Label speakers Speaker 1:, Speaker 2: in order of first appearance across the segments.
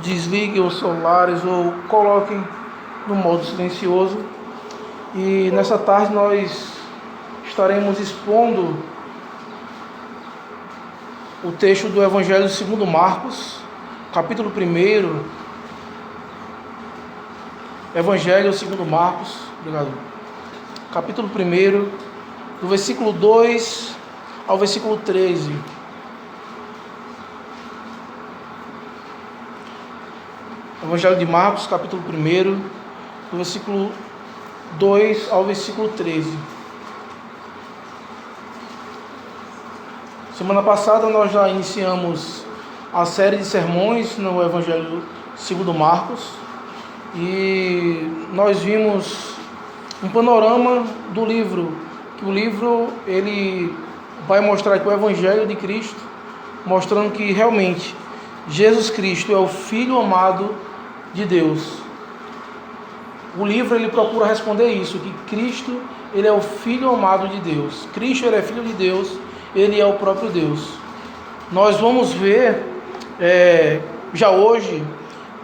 Speaker 1: desliguem os celulares ou coloquem no modo silencioso. E nessa tarde nós estaremos expondo o texto do Evangelho segundo Marcos, capítulo 1. Evangelho segundo Marcos, obrigado. Capítulo 1, do versículo 2 ao versículo 13. Evangelho de Marcos, capítulo 1, do versículo 2 ao versículo 13. Semana passada nós já iniciamos a série de sermões no Evangelho segundo Marcos e nós vimos um panorama do livro, que o livro ele vai mostrar aqui o Evangelho de Cristo, mostrando que realmente Jesus Cristo é o Filho amado de Deus. O livro ele procura responder isso, que Cristo ele é o Filho amado de Deus. Cristo ele é Filho de Deus, ele é o próprio Deus. Nós vamos ver já hoje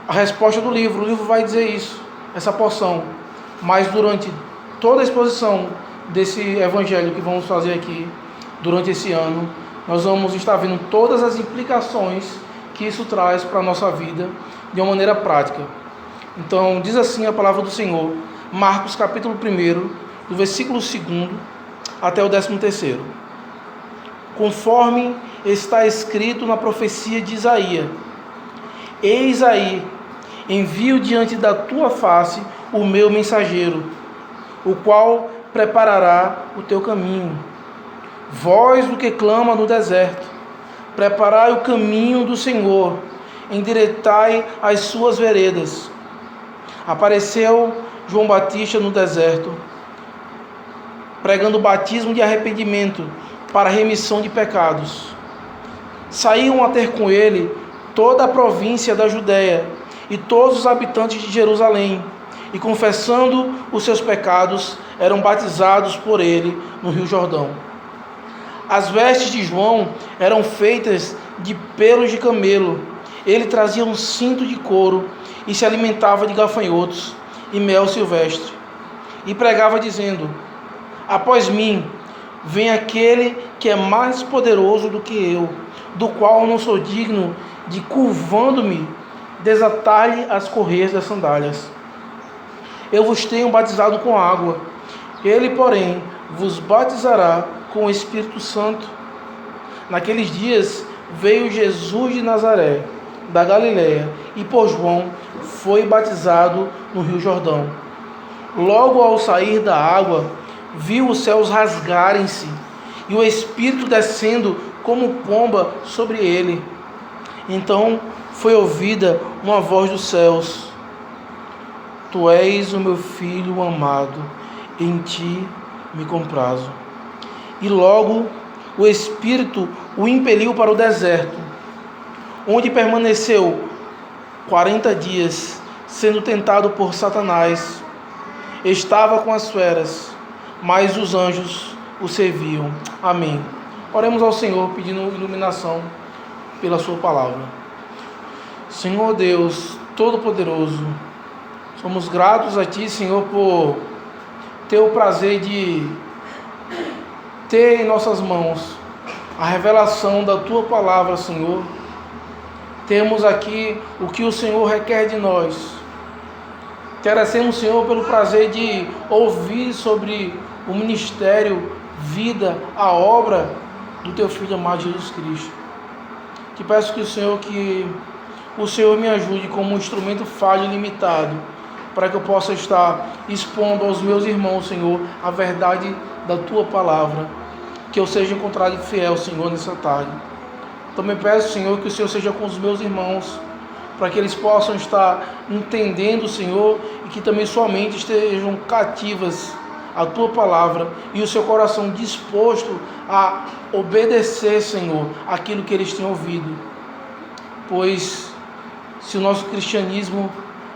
Speaker 1: a resposta do livro. O livro vai dizer isso, essa porção. Mas durante toda a exposição desse evangelho que vamos fazer aqui, durante esse ano, nós vamos estar vendo todas as implicações que isso traz para a nossa vida de uma maneira prática. Então, diz assim a palavra do Senhor, Marcos capítulo 1, do versículo 2 até o 13. Conforme está escrito na profecia de Isaías: Eis aí, envio diante da tua face o meu mensageiro, o qual preparará o teu caminho. Voz do que clama no deserto: preparai o caminho do Senhor, endireitai as suas veredas. Apareceu João Batista no deserto, pregando o batismo de arrependimento para a remissão de pecados. Saíam a ter com ele toda a província da Judéia e todos os habitantes de Jerusalém, e confessando os seus pecados, eram batizados por ele no Rio Jordão. As vestes de João eram feitas de pelos de camelo. Ele trazia um cinto de couro e se alimentava de gafanhotos e mel silvestre. E pregava dizendo: após mim vem aquele que é mais poderoso do que eu, do qual não sou digno de, curvando-me, desatar-lhe as correias das sandálias. Eu vos tenho batizado com água, ele, porém, vos batizará com o Espírito Santo. Naqueles dias veio Jesus de Nazaré, da Galileia, e por João foi batizado no Rio Jordão. Logo ao sair da água, viu os céus rasgarem-se, e o Espírito descendo como pomba sobre ele. Então foi ouvida uma voz dos céus: Tu és o meu Filho amado, em ti me comprazo. E logo o Espírito o impeliu para o deserto, onde permaneceu 40 dias, sendo tentado por Satanás. Estava com as feras, mas os anjos o serviam. Amém. Oremos ao Senhor, pedindo iluminação pela sua palavra. Senhor Deus Todo-Poderoso, somos gratos a Ti, Senhor, por ter o prazer de ter em nossas mãos a revelação da Tua palavra, Senhor. Temos aqui o que o Senhor requer de nós. Agradecemos, Senhor, pelo prazer de ouvir sobre o ministério, vida, a obra do Teu Filho amado Jesus Cristo. Te peço que o Senhor me ajude como um instrumento falho e limitado, para que eu possa estar expondo aos meus irmãos, Senhor, a verdade da Tua palavra. Que eu seja encontrado fiel, Senhor, nessa tarde. Também peço, Senhor, que o Senhor seja com os meus irmãos, para que eles possam estar entendendo, Senhor, e que também sua mente estejam cativas à Tua palavra e o seu coração disposto a obedecer, Senhor, aquilo que eles têm ouvido. Pois se o nosso cristianismo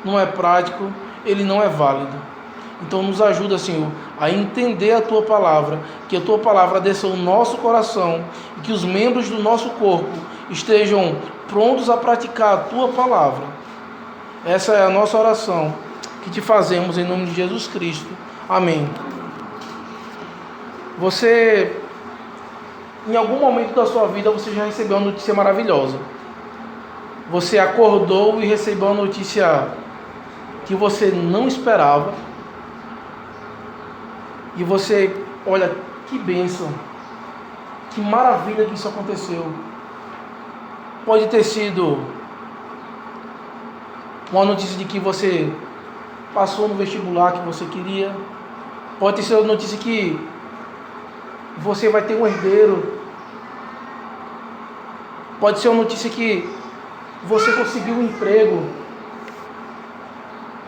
Speaker 1: não é prático, ele não é válido. Então nos ajuda, Senhor, a entender a Tua palavra, que a Tua palavra desça ao nosso coração e que os membros do nosso corpo estejam prontos a praticar a tua palavra. Essa é a nossa oração que te fazemos em nome de Jesus Cristo. Amém. Você, em algum momento da sua vida, você já recebeu uma notícia maravilhosa. Você acordou e recebeu uma notícia que você não esperava. E você, olha, que bênção, que maravilha que isso aconteceu. Pode ter sido uma notícia de que você passou no vestibular que você queria. Pode ter sido uma notícia que você vai ter um herdeiro. Pode ser uma notícia que você conseguiu um emprego.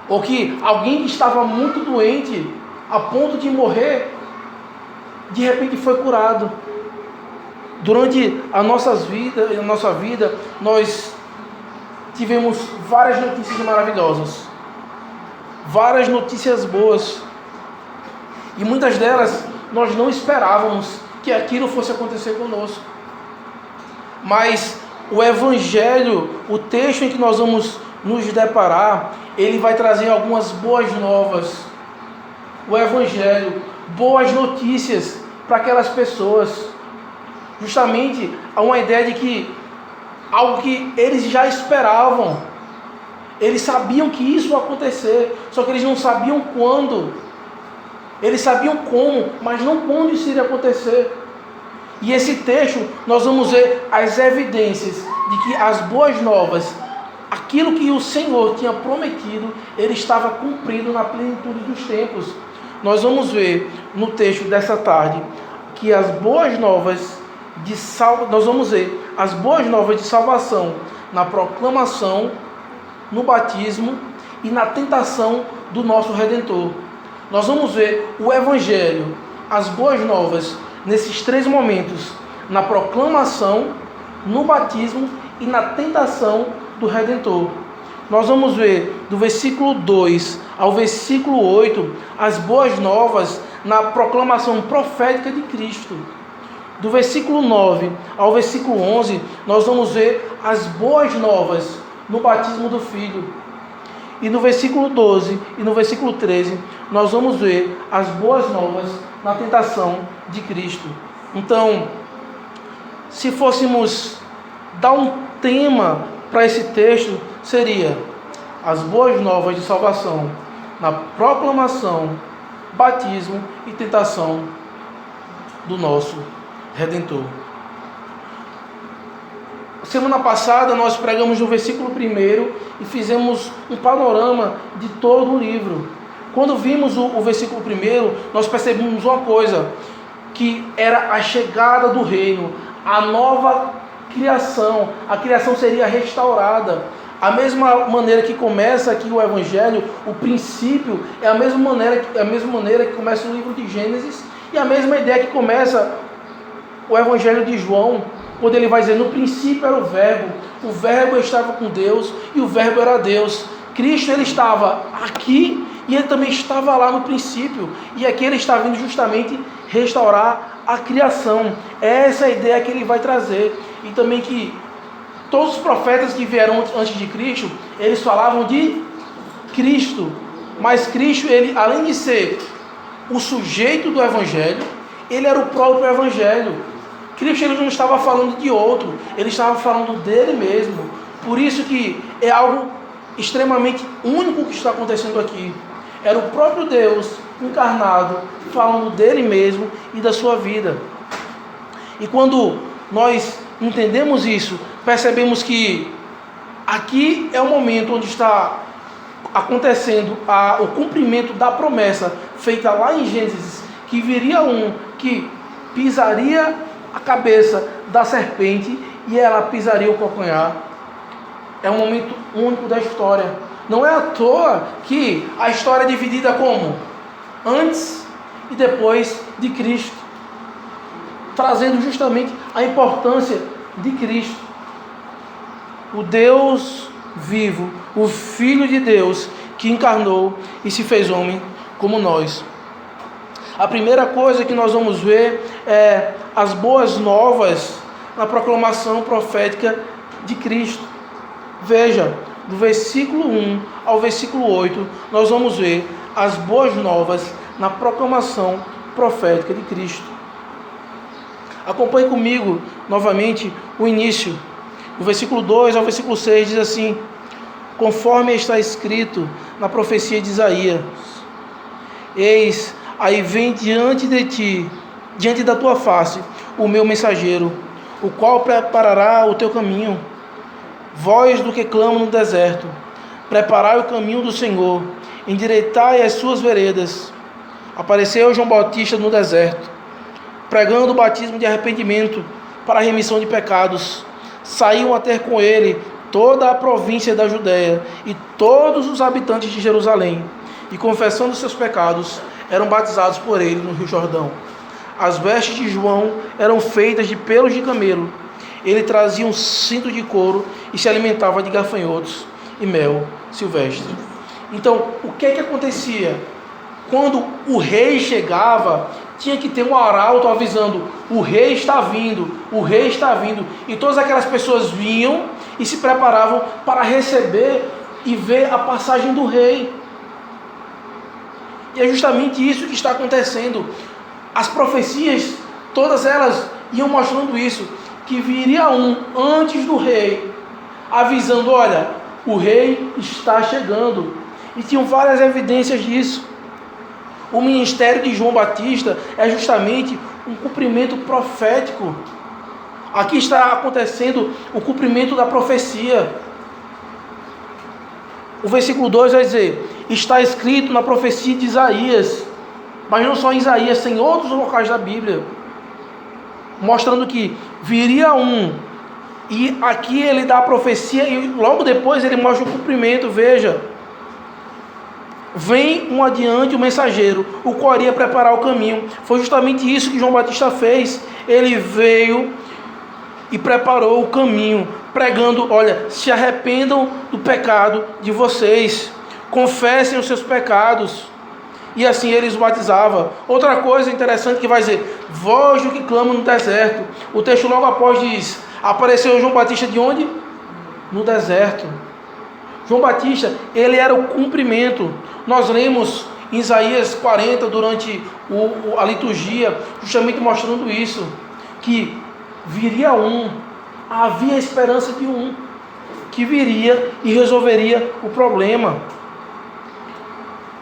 Speaker 1: Ou que alguém que estava muito doente, a ponto de morrer, de repente foi curado. Durante a nossa vida, nós tivemos várias notícias maravilhosas, várias notícias boas, e muitas delas nós não esperávamos que aquilo fosse acontecer conosco. Mas o Evangelho, o texto em que nós vamos nos deparar, ele vai trazer algumas boas novas. O Evangelho, boas notícias para aquelas pessoas. Justamente há uma ideia de que algo que eles já esperavam, eles sabiam que isso ia acontecer, só que eles não sabiam quando. Eles sabiam como, mas não quando isso iria acontecer. E esse texto nós vamos ver as evidências de que as boas novas, aquilo que o Senhor tinha prometido, ele estava cumprido na plenitude dos tempos. Nós vamos ver no texto dessa tarde que as boas novas nós vamos ver as boas novas de salvação na proclamação, no batismo e na tentação do nosso Redentor. Nós vamos ver o Evangelho, as boas novas, nesses três momentos: na proclamação, no batismo e na tentação do Redentor. Nós vamos ver do versículo 2 ao versículo 8 as boas novas na proclamação profética de Cristo. Do versículo 9 ao versículo 11, nós vamos ver as boas novas no batismo do Filho. E no versículo 12 e no versículo 13, nós vamos ver as boas novas na tentação de Cristo. Então, se fôssemos dar um tema para esse texto, seria as boas novas de salvação na proclamação, batismo e tentação do nosso Redentor. Semana passada nós pregamos no versículo 1 e fizemos um panorama de todo o livro. Quando vimos o versículo 1, nós percebemos uma coisa, que era a chegada do reino, a nova criação. A criação seria restaurada. A mesma maneira que começa aqui o Evangelho, o princípio é a mesma maneira que começa o livro de Gênesis, e a mesma ideia que começa o Evangelho de João, quando ele vai dizer: no princípio era o Verbo estava com Deus e o Verbo era Deus. Cristo, ele estava aqui e ele também estava lá no princípio, e aqui ele está vindo justamente restaurar a criação. É essa a ideia que ele vai trazer. E também que todos os profetas que vieram antes de Cristo, eles falavam de Cristo, mas Cristo, ele, além de ser o sujeito do Evangelho, ele era o próprio Evangelho. Cristo, ele não estava falando de outro, ele estava falando dele mesmo. Por isso que é algo extremamente único que está acontecendo aqui. Era o próprio Deus encarnado, falando dele mesmo e da sua vida. E quando nós entendemos isso, percebemos que aqui é o momento onde está acontecendo o cumprimento da promessa feita lá em Gênesis, que viria um que pisaria a cabeça da serpente e ela pisaria o calcanhar. É um momento único da história. Não é à toa que a história é dividida como antes e depois de Cristo, trazendo justamente a importância de Cristo, o Deus vivo, o Filho de Deus que encarnou e se fez homem como nós. A primeira coisa que nós vamos ver é as boas novas na proclamação profética de Cristo. Veja, do versículo 1 ao versículo 8, nós vamos ver as boas novas na proclamação profética de Cristo. Acompanhe comigo novamente o início. Do versículo 2 ao versículo 6 diz assim: conforme está escrito na profecia de Isaías: eis, aí vem diante de ti, diante da tua face, o meu mensageiro, o qual preparará o teu caminho. Voz do que clama no deserto: preparai o caminho do Senhor, endireitai as suas veredas. Apareceu João Batista no deserto, pregando o batismo de arrependimento para a remissão de pecados. Saíam a ter com ele toda a província da Judéia e todos os habitantes de Jerusalém, e confessando seus pecados, eram batizados por ele no Rio Jordão. As vestes de João eram feitas de pelos de camelo. Ele trazia um cinto de couro e se alimentava de gafanhotos e mel silvestre. Então, o que acontecia? Quando o rei chegava, tinha que ter um arauto avisando: o rei está vindo, o rei está vindo. E todas aquelas pessoas vinham e se preparavam para receber e ver a passagem do rei. E é justamente isso que está acontecendo. As profecias, todas elas iam mostrando isso, que viria um antes do rei, avisando: olha, o rei está chegando. E tinham várias evidências disso. O ministério de João Batista é justamente um cumprimento profético. Aqui está acontecendo o cumprimento da profecia. O versículo 2 vai dizer: está escrito na profecia de Isaías. Mas não só em Isaías, em outros locais da Bíblia, mostrando que viria um. E aqui ele dá a profecia e logo depois ele mostra o cumprimento. Veja: vem um adiante o mensageiro, o qual iria preparar o caminho. Foi justamente isso que João Batista fez. Ele veio e preparou o caminho, pregando: olha, se arrependam do pecado de vocês, confessem os seus pecados. E assim ele os batizava. Outra coisa interessante que vai dizer: voz do que clama no deserto. O texto logo após diz: apareceu João Batista de onde? No deserto. João Batista, ele era o cumprimento. Nós lemos em Isaías 40, durante a liturgia, justamente mostrando isso, que viria um, havia esperança de um, que viria e resolveria o problema.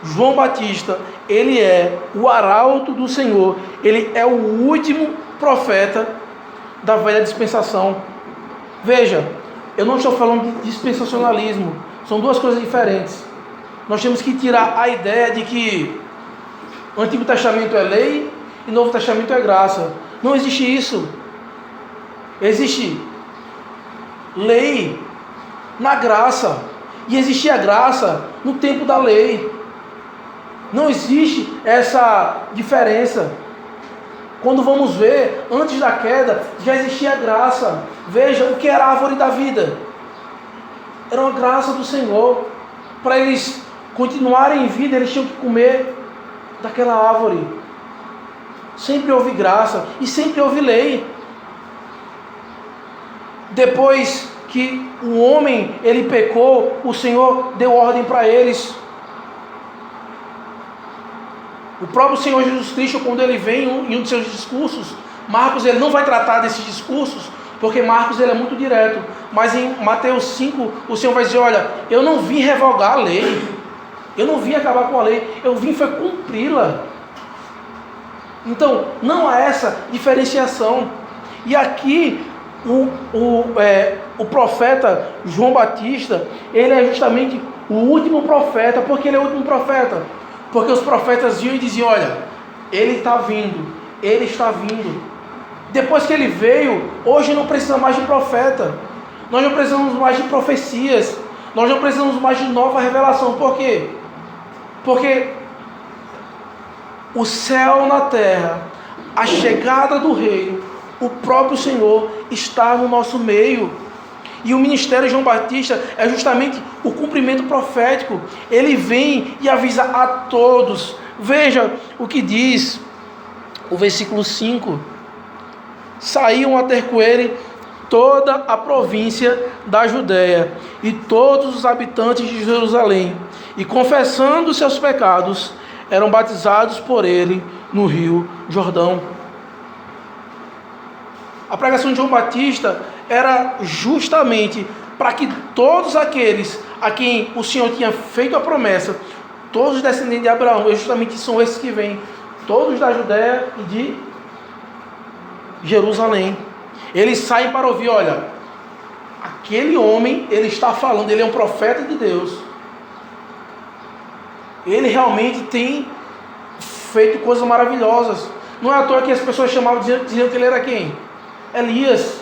Speaker 1: João Batista, ele é o arauto do Senhor, ele é o último profeta da velha dispensação. Veja, eu não estou falando de dispensacionalismo, são duas coisas diferentes. Nós temos que tirar a ideia de que o Antigo Testamento é lei e o Novo Testamento é graça. Não existe isso. Existe lei na graça e existia graça no tempo da lei. Não existe essa diferença. Quando vamos ver, antes da queda, já existia graça. Veja o que era a árvore da vida. Era uma graça do Senhor. Para eles continuarem em vida, eles tinham que comer daquela árvore. Sempre houve graça e sempre houve lei. Depois que o homem ele pecou, o Senhor deu ordem para eles. O próprio Senhor Jesus Cristo, quando ele vem em um de seus discursos, Marcos ele não vai tratar desses discursos, porque Marcos ele é muito direto. Mas em Mateus 5, o Senhor vai dizer: olha, eu não vim revogar a lei, eu não vim acabar com a lei, eu vim foi cumpri-la. Então, não há essa diferenciação. E aqui, o profeta João Batista, ele é justamente o último profeta. Por que ele é o último profeta? Porque os profetas iam e diziam: olha, ele está vindo, ele está vindo. Depois que ele veio, hoje não precisa mais de profeta. Nós não precisamos mais de profecias. Nós não precisamos mais de nova revelação. Por quê? Porque o céu na terra, a chegada do reino, o próprio Senhor está no nosso meio. E o ministério de João Batista é justamente o cumprimento profético. Ele vem e avisa a todos. Veja o que diz o versículo 5. saíam a ter com ele toda a província da Judéia e todos os habitantes de Jerusalém, e confessando seus pecados, eram batizados por ele no rio Jordão. A pregação de João Batista era justamente para que todos aqueles a quem o Senhor tinha feito a promessa, todos os descendentes de Abraão, justamente são esses que vêm, todos da Judéia e de Jerusalém. Eles saem para ouvir, olha, aquele homem, ele está falando, ele é um profeta de Deus. Ele realmente tem feito coisas maravilhosas. Não é à toa que as pessoas chamavam, diziam que ele era quem? Elias.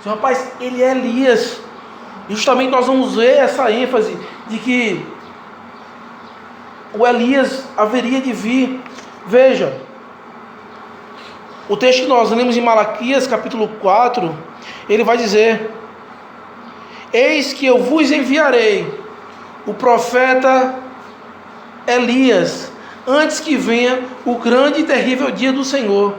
Speaker 1: Rapaz, ele é Elias. E justamente nós vamos ver essa ênfase de que o Elias haveria de vir. Veja, o texto que nós lemos em Malaquias, capítulo 4, ele vai dizer: eis que eu vos enviarei o profeta Elias, antes que venha o grande e terrível dia do Senhor.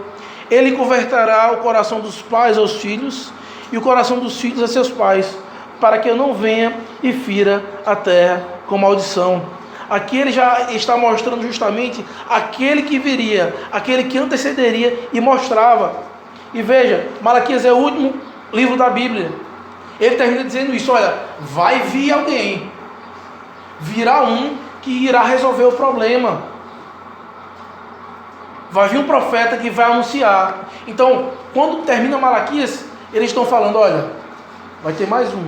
Speaker 1: Ele converterá o coração dos pais aos filhos, e o coração dos filhos a seus pais, para que eu não venha e fira a terra com maldição. Aqui ele já está mostrando justamente aquele que viria, aquele que antecederia e mostrava. E veja, Malaquias é o último livro da Bíblia. Ele termina dizendo isso: olha, vai vir alguém, virá um que irá resolver o problema. Vai vir um profeta que vai anunciar. Então, quando termina Malaquias, eles estão falando, olha, vai ter mais um.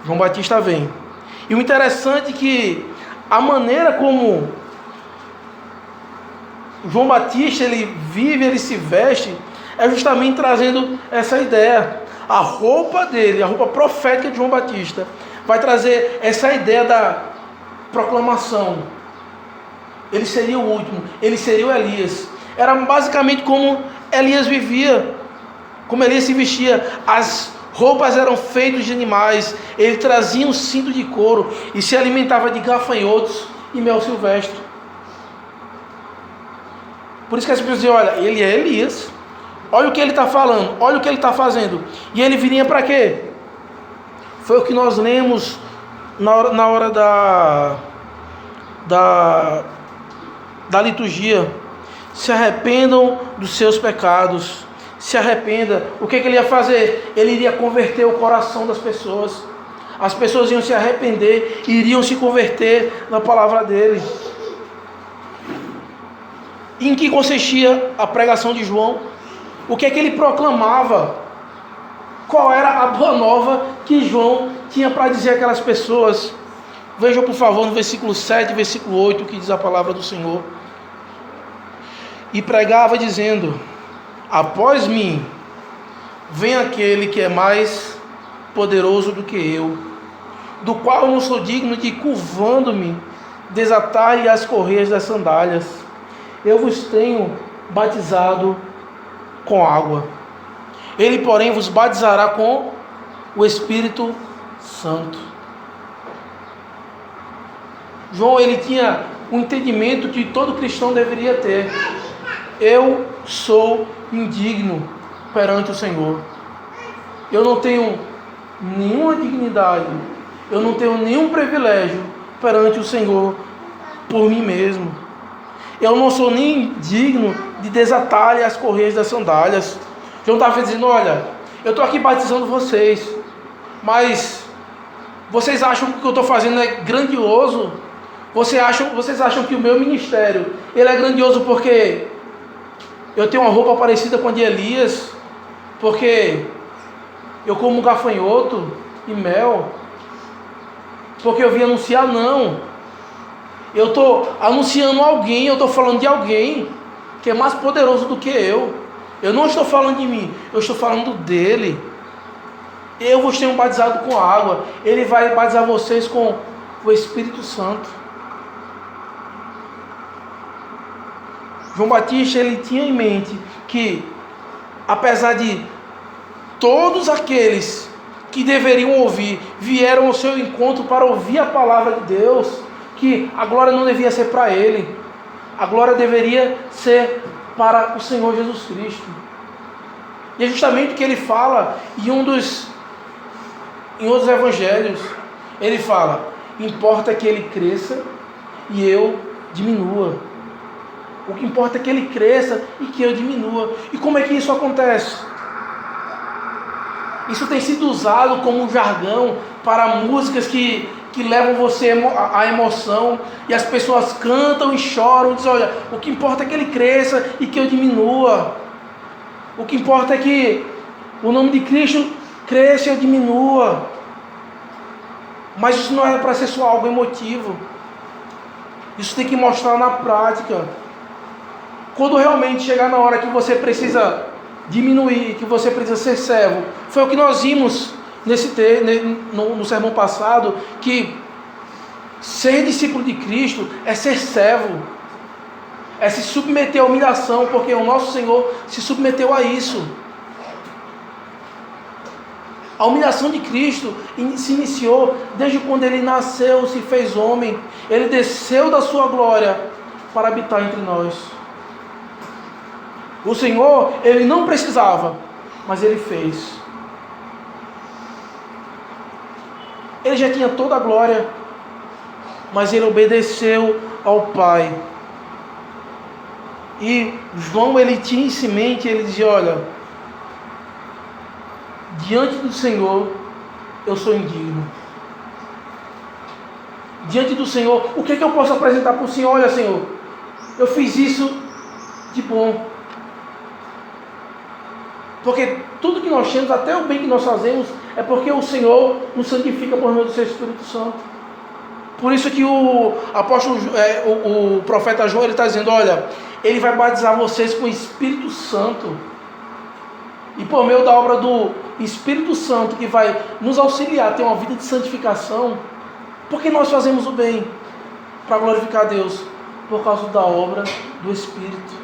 Speaker 1: João Batista vem. E o interessante é que a maneira como João Batista ele vive, ele se veste, é justamente trazendo essa ideia. A roupa dele, a roupa profética de João Batista, vai trazer essa ideia da proclamação. Ele seria o último, ele seria o Elias. Era basicamente como Elias vivia, como Elias se vestia. As roupas eram feitas de animais, ele trazia um cinto de couro e se alimentava de gafanhotos e mel silvestre. Por isso que as pessoas diziam, olha, ele é Elias, olha o que ele está falando, olha o que ele está fazendo. E ele viria para quê? Foi o que nós lemos na hora da liturgia. Se arrependam dos seus pecados. Se arrependa. O que ele ia fazer? Ele iria converter o coração das pessoas. As pessoas iam se arrepender e iriam se converter na palavra dele. Em que consistia a pregação de João? O que é que ele proclamava? Qual era a boa nova que João tinha para dizer àquelas pessoas? Vejam por favor no versículo 7 e versículo 8 o que diz a palavra do Senhor. E pregava dizendo: após mim vem aquele que é mais poderoso do que eu, do qual eu não sou digno de, curvando-me, desatar-lhe as correias das sandálias. Eu vos tenho batizado com água, ele porém vos batizará com o Espírito Santo. João, ele tinha um entendimento que todo cristão deveria ter. Eu sou indigno perante o Senhor. Eu não tenho nenhuma dignidade, eu não tenho nenhum privilégio perante o Senhor por mim mesmo. Eu não sou nem digno de desatar as correias das sandálias. João estava dizendo, olha, eu estou aqui batizando vocês, mas vocês acham que o que eu estou fazendo é grandioso? Vocês acham que o meu ministério ele é grandioso porque eu tenho uma roupa parecida com a de Elias, porque eu como gafanhoto e mel, porque eu vim anunciar? Não. Eu estou anunciando alguém, eu estou falando de alguém que é mais poderoso do que eu. Eu não estou falando de mim, eu estou falando dele. Eu vos tenho batizado com água, ele vai batizar vocês com o Espírito Santo. João Batista, ele tinha em mente que, apesar de todos aqueles que deveriam ouvir, vieram ao seu encontro para ouvir a palavra de Deus, que a glória não devia ser para ele, a glória deveria ser para o Senhor Jesus Cristo. E é justamente o que ele fala em outros evangelhos. Ele fala: importa que ele cresça e eu diminua. O que importa é que ele cresça e que eu diminua. E como é que isso acontece? Isso tem sido usado como um jargão para músicas que levam você à emoção, e as pessoas cantam e choram, dizem: olha, o que importa é que ele cresça e que eu diminua. O que importa é que o nome de Cristo cresça e eu diminua. Mas isso não é para ser só algo emotivo. Isso tem que mostrar na prática. Quando realmente chegar na hora que você precisa diminuir, que você precisa ser servo. Foi o que nós vimos no sermão passado, que ser discípulo de Cristo é ser servo, é se submeter à humilhação, porque o nosso Senhor se submeteu a isso. A humilhação de Cristo se iniciou desde quando ele nasceu, se fez homem. Ele desceu da sua glória para habitar entre nós. O Senhor, ele não precisava, mas ele fez. Ele já tinha toda a glória, mas ele obedeceu ao Pai. E João, ele tinha isso em mente, ele dizia: olha, diante do Senhor eu sou indigno. Diante do Senhor, o que é que eu posso apresentar para o Senhor? Olha, Senhor, eu fiz isso de bom. Porque tudo que nós temos, até o bem que nós fazemos, é porque o Senhor nos santifica por meio do seu Espírito Santo. Por isso que o apóstolo, o profeta João, ele está dizendo: olha, ele vai batizar vocês com o Espírito Santo. E por meio da obra do Espírito Santo, que vai nos auxiliar a ter uma vida de santificação, porque nós fazemos o bem para glorificar a Deus, por causa da obra do Espírito.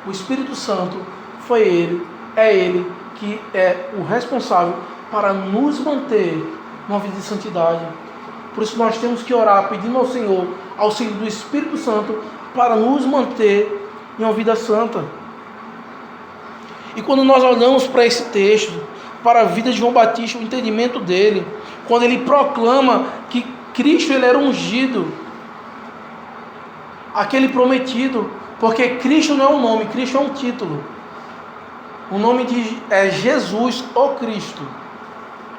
Speaker 1: O Espírito Santo é Ele que é o responsável para nos manter numa vida de santidade. Por isso nós temos que orar, pedindo ao Senhor auxílio do Espírito Santo para nos manter em uma vida santa. E quando nós olhamos para esse texto, para a vida de João Batista, o entendimento dele, quando ele proclama que Cristo, ele era ungido, aquele prometido, porque Cristo não é um nome, Cristo é um título. O nome é Jesus, o Cristo.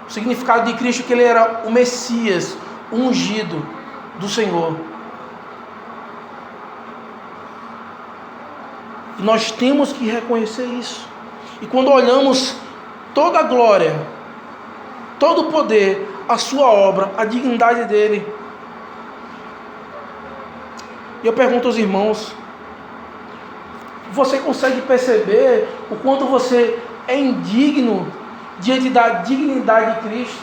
Speaker 1: O significado de Cristo é que ele era o Messias, o ungido do Senhor. E nós temos que reconhecer isso. E quando olhamos toda a glória, todo o poder, a sua obra, a dignidade dele, e eu pergunto aos irmãos: você consegue perceber o quanto você é indigno diante da dignidade de Cristo?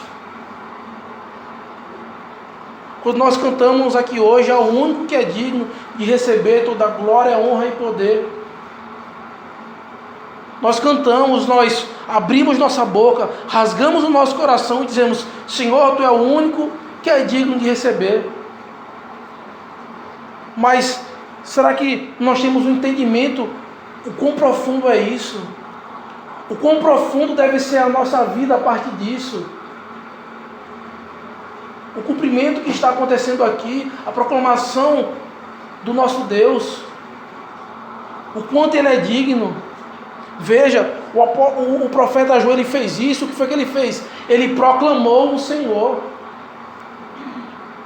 Speaker 1: Quando nós cantamos aqui hoje, é o único que é digno de receber toda a glória, honra e poder. Nós cantamos, nós abrimos nossa boca, rasgamos o nosso coração e dizemos: Senhor, Tu é o único que é digno de receber. Mas será que nós temos um entendimento o quão profundo é isso? O quão profundo deve ser a nossa vida a partir disso? O cumprimento que está acontecendo aqui, a proclamação do nosso Deus, o quanto Ele é digno. Veja, o profeta João, ele fez isso. O que foi que ele fez? Ele proclamou o Senhor.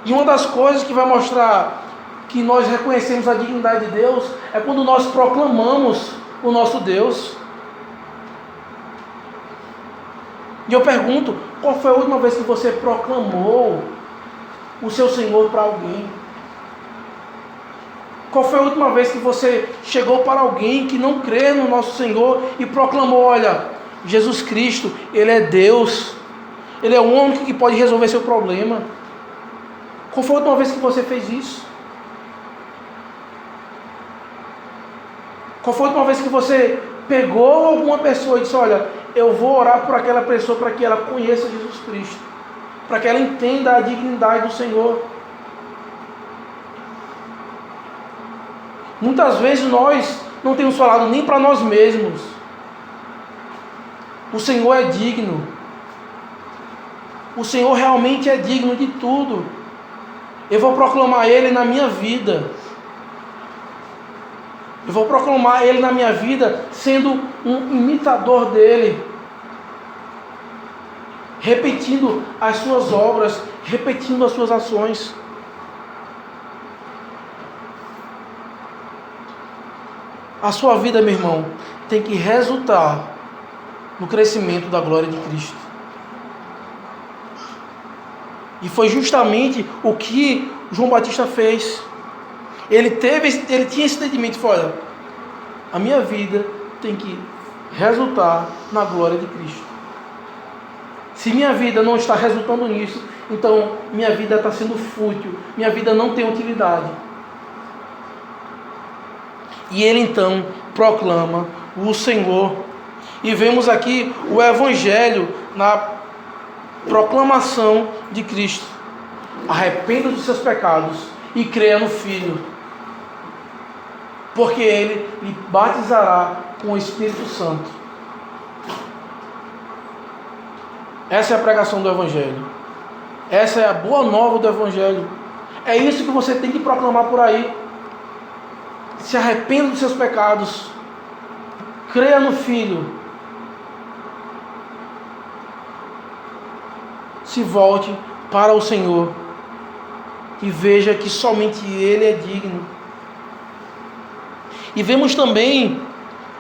Speaker 1: E uma das coisas que vai mostrar que nós reconhecemos a dignidade de Deus é quando nós proclamamos o nosso Deus. E eu pergunto: qual foi a última vez que você proclamou o seu Senhor para alguém? Qual foi a última vez que você chegou para alguém que não crê no nosso Senhor e proclamou: olha, Jesus Cristo, Ele é Deus, Ele é o único que pode resolver seu problema? Qual foi a última vez que você fez isso? Qual foi a última vez que você pegou alguma pessoa e disse: olha, eu vou orar por aquela pessoa para que ela conheça Jesus Cristo, para que ela entenda a dignidade do Senhor? Muitas vezes nós não temos falado nem para nós mesmos, O Senhor é digno. O Senhor realmente é digno de tudo. Eu vou proclamar Ele na minha vida. Eu vou proclamar Ele na minha vida sendo um imitador dEle. Repetindo as suas obras, repetindo as suas ações. A sua vida, meu irmão, tem que resultar no crescimento da glória de Cristo. E foi justamente o que João Batista fez. Ele tinha esse entendimento, olha, a minha vida tem que resultar na glória de Cristo. Se minha vida não está resultando nisso, então minha vida está sendo fútil, minha vida não tem utilidade. E ele então proclama o Senhor. E vemos aqui o Evangelho na proclamação de Cristo. Arrependa dos seus pecados e creia no Filho, porque Ele lhe batizará com o Espírito Santo. Essa é a pregação do Evangelho. Essa é a boa nova do Evangelho. É isso que você tem que proclamar por aí. Se arrependa dos seus pecados. Creia no Filho. Se volte para o Senhor. E veja que somente Ele é digno. E vemos também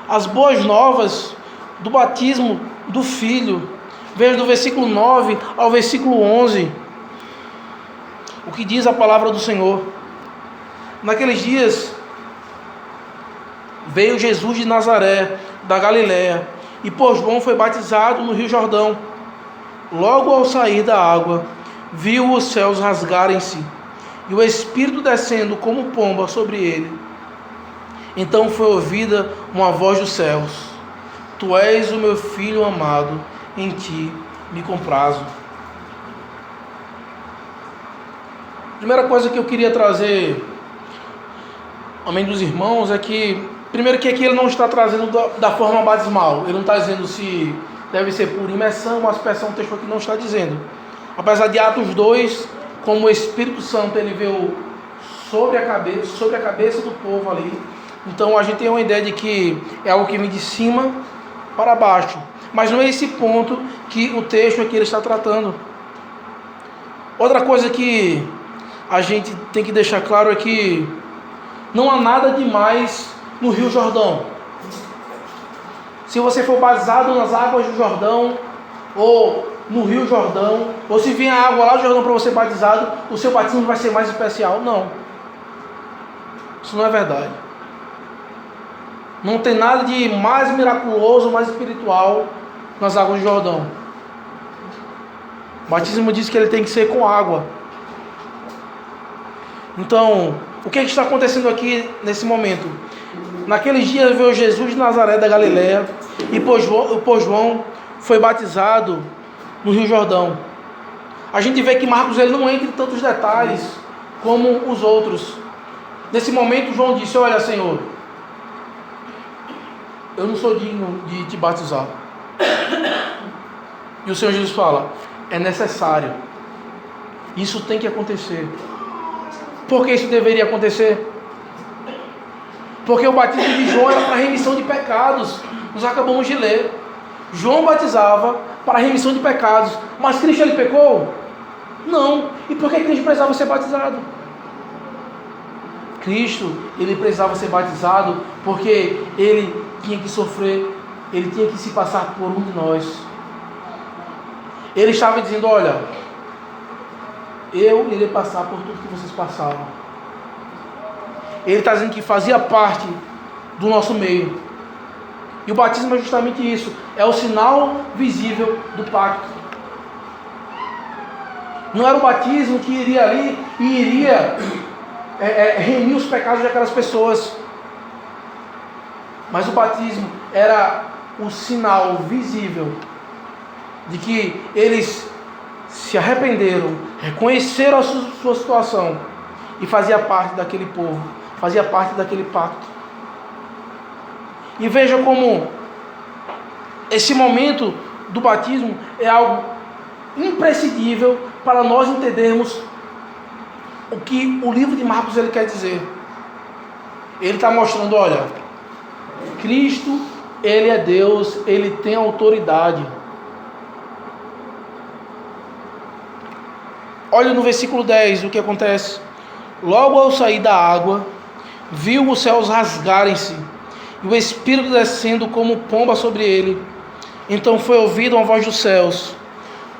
Speaker 1: as boas novas do batismo do Filho. Veja do versículo 9 ao versículo 11. O que diz a palavra do Senhor. Naqueles dias veio Jesus de Nazaré, da Galiléia, e por João foi batizado no Rio Jordão. Logo ao sair da água, viu os céus rasgarem-se, e o Espírito descendo como pomba sobre ele. Então foi ouvida uma voz dos céus: Tu és o meu Filho amado, em ti me comprazo. Primeira coisa que eu queria trazer, amém, dos irmãos, é que, primeiro, que aqui ele não está trazendo da forma batismal. Ele não está dizendo se deve ser por imersão ou aspersão. O texto aqui não está dizendo. Apesar de Atos 2, como o Espírito Santo ele veio sobre a cabeça do povo ali. Então a gente tem uma ideia de que é algo que vem de cima para baixo. Mas não é esse ponto que o texto aqui ele está tratando. Outra coisa que a gente tem que deixar claro é que não há nada demais no Rio Jordão. Se você for batizado nas águas do Jordão, ou no Rio Jordão, ou se vier a água lá do Jordão para você batizado, o seu batismo vai ser mais especial. Não. Isso não é verdade. Não tem nada de mais miraculoso, mais espiritual nas águas do Jordão. O batismo diz que ele tem que ser com água. Então, o que está acontecendo aqui nesse momento? Naqueles dias veio Jesus de Nazaré da Galiléia, e por João foi batizado no Rio Jordão. A gente vê que Marcos ele não entra em tantos detalhes como os outros. Nesse momento João disse: olha, Senhor, eu não sou digno de te batizar. E o Senhor Jesus fala: é necessário. Isso tem que acontecer. Por que isso deveria acontecer? Porque o batismo de João era para remissão de pecados. Nós acabamos de ler. João batizava para remissão de pecados. Mas Cristo ele pecou? Não. E por que Cristo precisava ser batizado? Cristo ele precisava ser batizado porque ele tinha que sofrer, ele tinha que se passar por um de nós. Ele estava dizendo: olha, eu irei passar por tudo que vocês passaram. Ele está dizendo que fazia parte do nosso meio. E o batismo é justamente isso. É o sinal visível do pacto. Não era o batismo que iria ali e iria remir os pecados daquelas pessoas. Mas o batismo era o sinal visível de que eles se arrependeram, reconheceram a sua situação e fazia parte daquele povo, fazia parte daquele pacto. E veja como esse momento do batismo é algo imprescindível para nós entendermos o que o livro de Marcos ele quer dizer. Ele está mostrando, olha, Cristo, ele é Deus, ele tem autoridade. Olha no versículo 10 o que acontece. Logo ao sair da água, viu os céus rasgarem-se, e o Espírito descendo como pomba sobre ele. Então foi ouvida uma voz dos céus: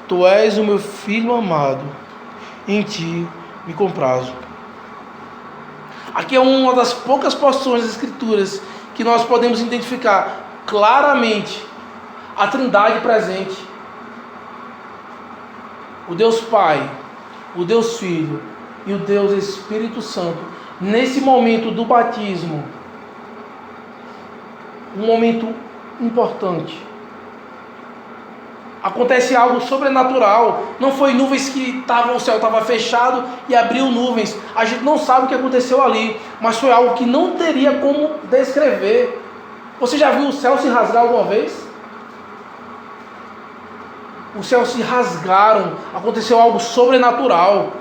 Speaker 1: Tu és o meu filho amado, em ti me comprazo. Aqui é uma das poucas porções das Escrituras que nós podemos identificar claramente a Trindade presente. O Deus Pai, o Deus Filho e o Deus Espírito Santo. Nesse momento do batismo, um momento importante, acontece algo sobrenatural. Não foi nuvens que o céu estava fechado e abriu nuvens. A gente não sabe o que aconteceu ali, mas foi algo que não teria como descrever. Você já viu o céu se rasgar alguma vez? Os céus se rasgaram, aconteceu algo sobrenatural.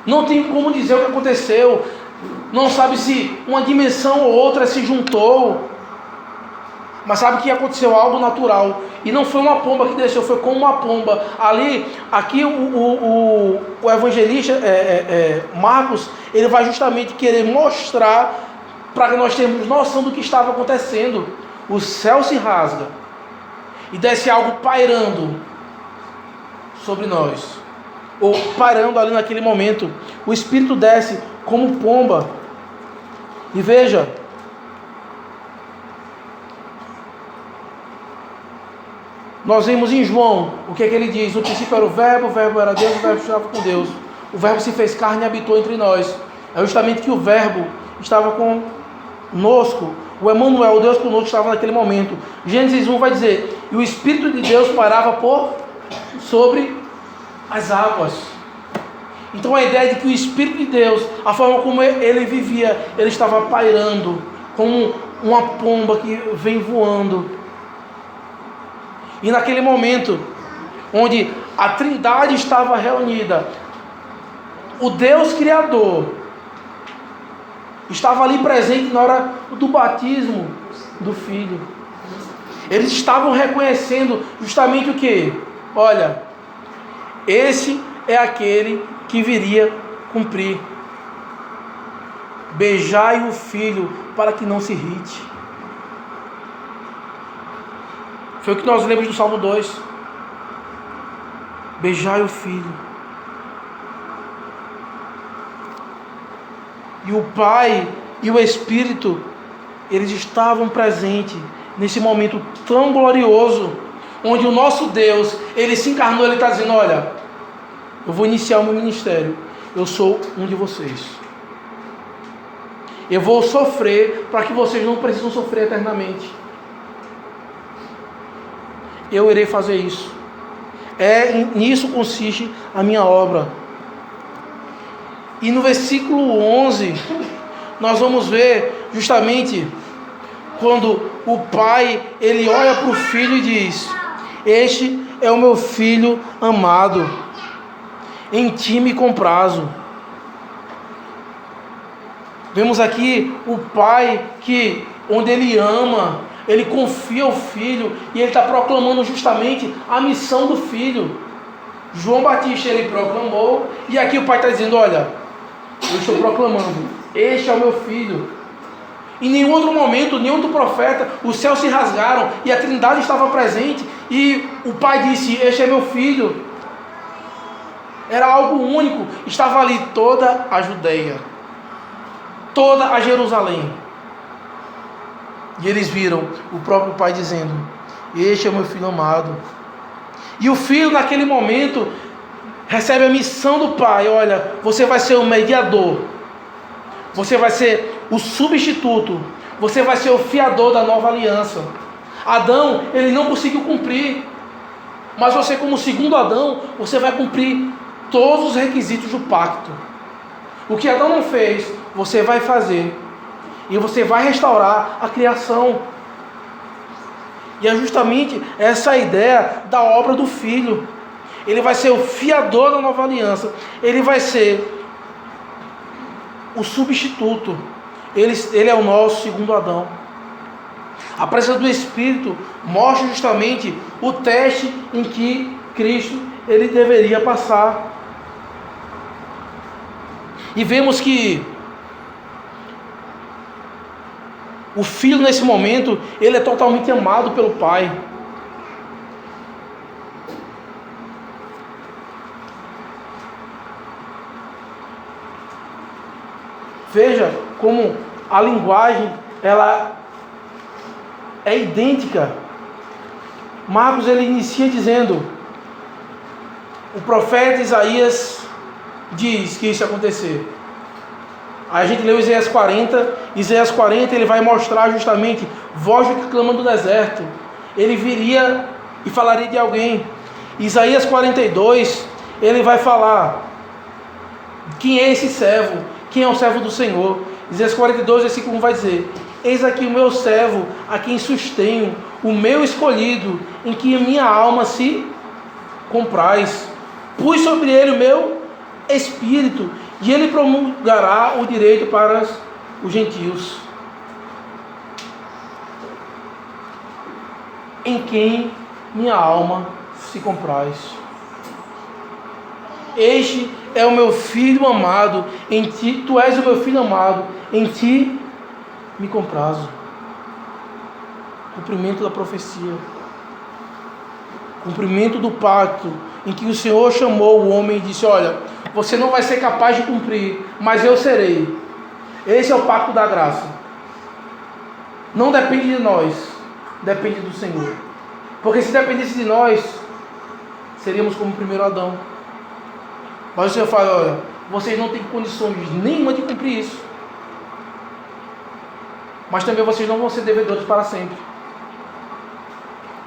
Speaker 1: Não tem como dizer o que aconteceu. Não sabe se uma dimensão ou outra se juntou. Mas sabe que aconteceu algo natural. E não foi uma pomba que desceu, foi como uma pomba. Aqui o evangelista Marcos, ele vai justamente querer mostrar para que nós tenhamos noção do que estava acontecendo. O céu se rasga e desce algo pairando sobre nós. Ou pairando ali naquele momento. O Espírito desce como pomba. E veja, nós vemos em João, o que é que ele diz? No princípio era o verbo era Deus, o verbo estava com Deus. O verbo se fez carne e habitou entre nós. É justamente que o verbo estava conosco. O Emmanuel, o Deus conosco, estava naquele momento. Gênesis 1 vai dizer: e o Espírito de Deus parava sobre as águas. Então a ideia de que o Espírito de Deus, a forma como ele vivia, ele estava pairando, como uma pomba que vem voando. E naquele momento, onde a Trindade estava reunida, o Deus Criador estava ali presente na hora do batismo do Filho. Eles estavam reconhecendo justamente o que? Olha, esse é aquele que viria cumprir. Beijai o Filho para que não se irrite. Foi o que nós lemos no Salmo 2. Beijai o Filho. E o Pai e o Espírito, eles estavam presentes nesse momento tão glorioso, onde o nosso Deus, ele se encarnou, ele está dizendo: olha, eu vou iniciar o meu ministério, eu sou um de vocês. Eu vou sofrer para que vocês não precisam sofrer eternamente. Eu irei fazer isso. Nisso consiste a minha obra. E no versículo 11, nós vamos ver justamente quando o pai, ele olha para o filho e diz: este é o meu filho amado, em ti me comprazo. Vemos aqui o pai que, onde ele ama, ele confia o filho, e ele está proclamando justamente a missão do filho. João Batista, ele proclamou, e aqui o pai está dizendo: olha, eu estou proclamando, este é o meu filho. Em nenhum outro momento, nenhum outro profeta, os céus se rasgaram e a Trindade estava presente, e o pai disse: este é meu filho. Era algo único. Estava ali toda a Judeia, toda a Jerusalém, e eles viram o próprio pai dizendo: este é o meu filho amado. E o filho naquele momento recebe a missão do pai: olha, você vai ser o mediador, você vai ser o substituto, você vai ser o fiador da nova aliança. Adão, ele não conseguiu cumprir, mas você, como segundo Adão, você vai cumprir todos os requisitos do pacto. O que Adão não fez, você vai fazer, e você vai restaurar a criação. E é justamente essa ideia da obra do Filho. Ele vai ser o fiador da nova aliança. Ele vai ser o substituto. Ele é o nosso segundo Adão. A presença do Espírito mostra justamente o teste em que Cristo ele deveria passar. E vemos que o Filho nesse momento, ele é totalmente amado pelo Pai. Veja como a linguagem ela é idêntica. Marcos ele inicia dizendo: o profeta Isaías diz que isso ia acontecer. Aí a gente leu Isaías 40. Isaías 40 ele vai mostrar justamente voz que clama do deserto. Ele viria e falaria de alguém. Isaías 42 ele vai falar quem é esse servo, quem é o servo do Senhor. Isaías 42 versículo 1 vai dizer: eis aqui o meu servo, a quem sustenho, o meu escolhido, em que a minha alma se compraz. Pus sobre ele o meu espírito, e ele promulgará o direito para os gentios. Em quem minha alma se compraz. Este é o meu filho amado, em ti, tu és o meu filho amado, em ti me comprazo. Cumprimento da profecia. Cumprimento do pacto, em que o Senhor chamou o homem e disse: olha, você não vai ser capaz de cumprir, mas eu serei. Esse é o pacto da graça. Não depende de nós, depende do Senhor. Porque se dependesse de nós, seríamos como o primeiro Adão. Mas o Senhor fala: olha, vocês não têm condições nenhuma de cumprir isso. Mas também vocês não vão ser devedores para sempre.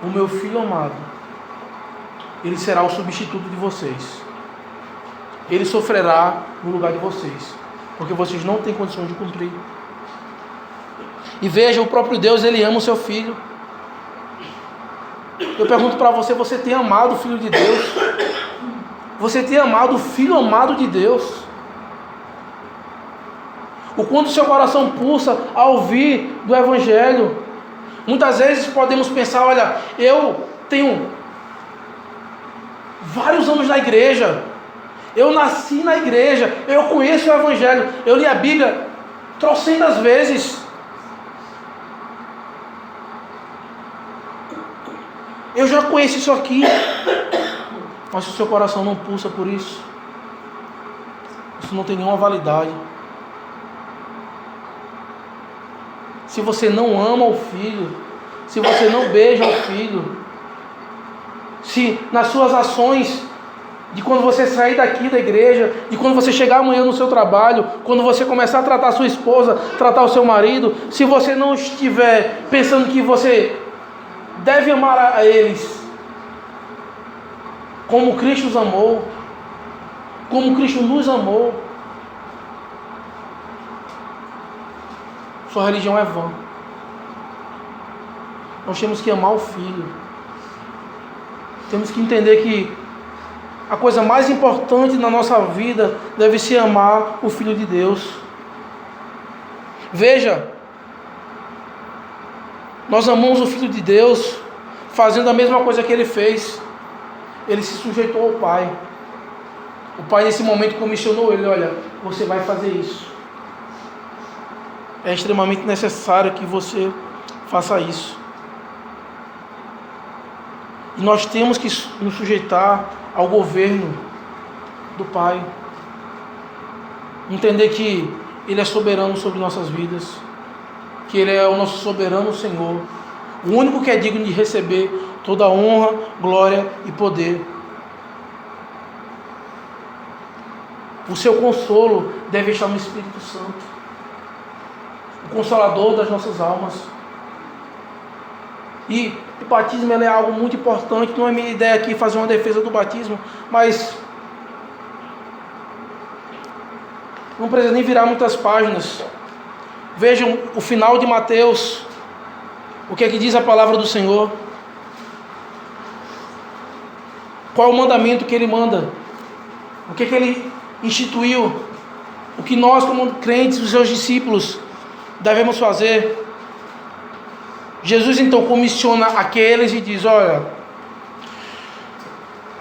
Speaker 1: O meu filho amado, ele será o substituto de vocês. Ele sofrerá no lugar de vocês, porque vocês não têm condições de cumprir. E veja, o próprio Deus, ele ama o seu filho. Eu pergunto para você: você tem amado o Filho de Deus? Você tem amado o Filho amado de Deus? O quanto seu coração pulsa ao ouvir do Evangelho? Muitas vezes podemos pensar: olha, eu tenho vários anos na igreja, eu nasci na igreja, eu conheço o Evangelho, eu li a Bíblia trocentas vezes, eu já conheço isso aqui. Mas se o seu coração não pulsa por isso, isso não tem nenhuma validade. Se você não ama o Filho, se você não beija o Filho, se nas suas ações, de quando você sair daqui da igreja, de quando você chegar amanhã no seu trabalho, quando você começar a tratar a sua esposa, tratar o seu marido, se você não estiver pensando que você deve amar a eles como Cristo os amou, como Cristo nos amou, sua religião é vã. Nós temos que amar o Filho. Temos que entender que a coisa mais importante na nossa vida deve ser amar o Filho de Deus. Veja, nós amamos o Filho de Deus fazendo a mesma coisa que Ele fez. Ele se sujeitou ao Pai. O Pai nesse momento comissionou Ele: olha, você vai fazer isso. É extremamente necessário que você faça isso. E nós temos que nos sujeitar ao governo do Pai. Entender que Ele é soberano sobre nossas vidas, que Ele é o nosso soberano Senhor, o único que é digno de receber toda a honra, glória e poder. O seu consolo deve estar no Espírito Santo, o Consolador das nossas almas. E o batismo é algo muito importante. Não é minha ideia aqui fazer uma defesa do batismo, mas não precisa nem virar muitas páginas. Vejam o final de Mateus. O que é que diz a palavra do Senhor? Qual é o mandamento que Ele manda? O que é que Ele instituiu? O que nós, como crentes, os seus discípulos, devemos fazer? Jesus então comissiona aqueles e diz: olha,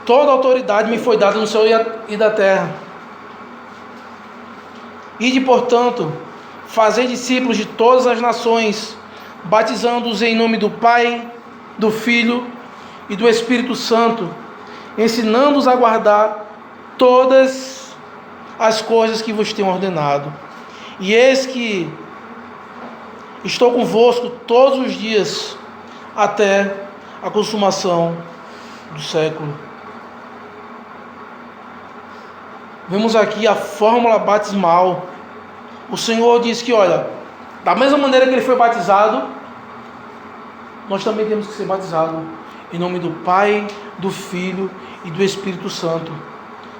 Speaker 1: toda autoridade me foi dada no céu e da terra. Ide, portanto, fazer discípulos de todas as nações, batizando-os em nome do Pai, do Filho e do Espírito Santo, ensinando-os a guardar todas as coisas que vos tenho ordenado. E eis que estou convosco todos os dias, até a consumação do século. Vemos aqui a fórmula batismal. O Senhor diz que, olha, da mesma maneira que Ele foi batizado, nós também temos que ser batizados em nome do Pai, do Filho e do Espírito Santo.